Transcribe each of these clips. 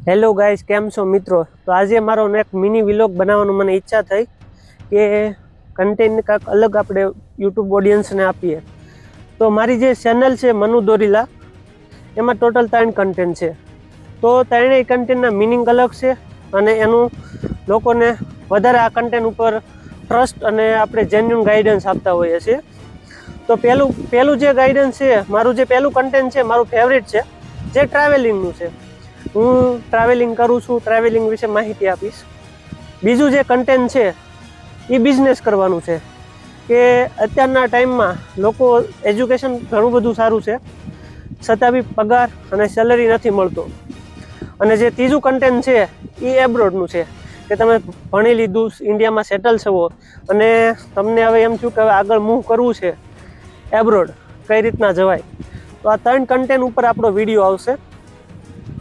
Hello guys, કેમ છો મિત્રો? તો આજે મારો એક મિની વ્લોગ બનાવવાનું મને ઈચ્છા થઈ કે કન્ટેન્ટ કાંઈક અલગ આપણે યુટ્યુબ ઓડિયન્સને આપીએ. તો મારી જે ચેનલ છે મનુ દોરીલા, એમાં ટોટલ 3 કન્ટેન્ટ છે. તો ત્રણેય કન્ટેન્ટના મિનિંગ અલગ છે અને એનું લોકોને વધારે આ કન્ટેન્ટ ઉપર ટ્રસ્ટ અને આપણે જેન્યુન ગાઈડન્સ આપતા હોઈએ છીએ. તો પહેલું જે ગાઈડન્સ છે, મારું જે પહેલું કન્ટેન્ટ છે, મારું ફેવરિટ છે, જે ટ્રાવેલિંગનું છે. હું ટ્રાવેલિંગ કરું છું, ટ્રાવેલિંગ વિશે માહિતી આપીશ. બીજું જે કન્ટેન્ટ છે એ બિઝનેસ કરવાનું છે કે અત્યારના ટાઈમમાં લોકો એજ્યુકેશન ઘણું બધું સારું છે, છતાં બી પગાર અને સેલરી નથી મળતો. અને જે ત્રીજું કન્ટેન્ટ છે એ એબ્રોડનું છે કે તમે ભણી લીધું, ઇન્ડિયામાં સેટલ થવો અને તમને હવે એમ થયું કે હવે આગળ મૂવ કરવું છે એબ્રોડ, કઈ રીતના જવાય. તો આ 3 કન્ટેન્ટ ઉપર આપણો વિડીયો આવશે.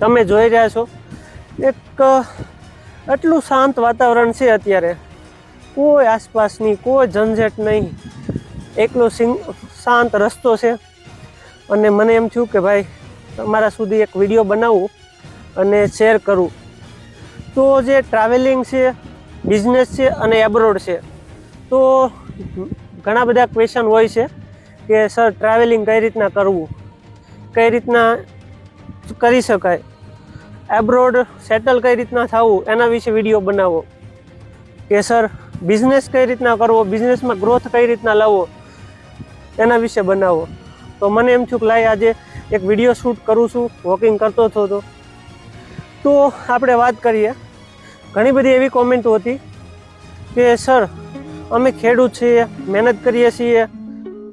તમે જોઈ રહ્યા છો એક આટલું શાંત વાતાવરણ છે અત્યારે, કોઈ આસપાસની કોઈ ઝંઝટ નહીં, એકલો શાંત રસ્તો છે. અને મને એમ થયું કે ભાઈ તમારા સુધી એક વિડીયો બનાવું અને શેર કરું. તો જે ટ્રાવેલિંગ છે, બિઝનેસ છે અને એબ્રોડ છે, તો ઘણા બધા ક્વેશ્ચન હોય છે કે સર ટ્રાવેલિંગ કઈ રીતના કરવું, કઈ રીતના કરી શકાય, એબ્રોડ સેટલ કઈ રીતના થવું, એના વિશે વિડીયો બનાવો. કે સર બિઝનેસ કઈ રીતના કરવો, બિઝનેસમાં ગ્રોથ કઈ રીતના લાવવો, એના વિશે બનાવો. તો મને એમ થયું કે લાય આજે એક વિડીયો શૂટ કરું છું, વોકિંગ કરતો હતો. તો આપણે વાત કરીએ. ઘણી બધી એવી કોમેન્ટો હતી કે સર અમે ખેડૂત છીએ, મહેનત કરીએ છીએ,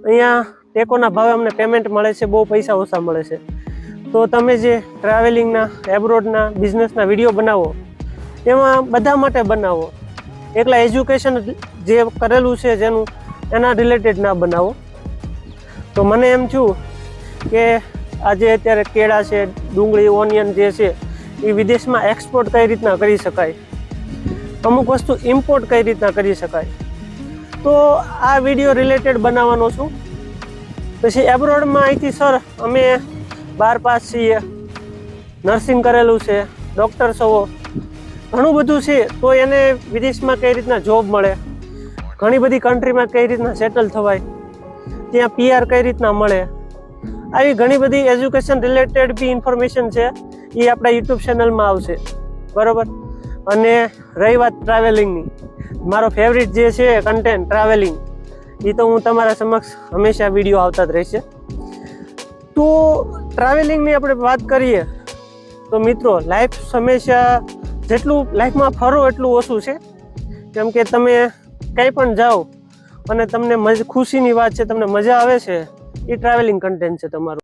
અહીંયા ટેકોના ભાવે અમને પેમેન્ટ મળે છે, બહુ પૈસા ઓછા મળે છે. તો તમે જે ટ્રાવેલિંગના, એબ્રોડના, બિઝનેસના વિડીયો બનાવો, એમાં બધા માટે બનાવો. એકલા એજ્યુકેશન જે કરેલું છે જેનું, એના રિલેટેડ ના બનાવો. તો મને એમ થયું કે આજે અત્યારે કેળા છે, ડુંગળી, ઓનિયન જે છે એ વિદેશમાં એક્સપોર્ટ કઈ રીતના કરી શકાય, અમુક વસ્તુ ઇમ્પોર્ટ કઈ રીતના કરી શકાય. તો આ વિડીયો રિલેટેડ બનાવવાનો છું. પછી એબ્રોડમાં અહીંથી સર અમે 12 પાસ છીએ, નર્સિંગ કરેલું છે, ડૉક્ટર છો, ઘણું બધું છે. તો એને વિદેશમાં કઈ રીતના જોબ મળે, ઘણી બધી કન્ટ્રીમાં કઈ રીતના સેટલ થવાય, ત્યાં PR કઈ રીતના મળે, આવી ઘણી બધી એજ્યુકેશન રિલેટેડ બી ઇન્ફોર્મેશન છે, એ આપણા યુટ્યુબ ચેનલમાં આવશે, બરાબર. અને રહી વાત ટ્રાવેલિંગની, મારો ફેવરિટ જે છે કન્ટેન્ટ ટ્રાવેલિંગ, એ તો હું તમારા સમક્ષ હંમેશા વિડીયો આવતા જ રહેશે. તો ટ્રાવેલિંગની આપણે વાત કરીએ તો મિત્રો, લાઈફ હંમેશા જેટલું લાઈફમાં ફરો એટલું ઓછું છે. કેમ કે તમે કંઈ પણ જાઓ અને તમને ખુશીની વાત છે, તમને મજા આવે છે, એ ટ્રાવેલિંગ કન્ટેન્ટ છે તમારું.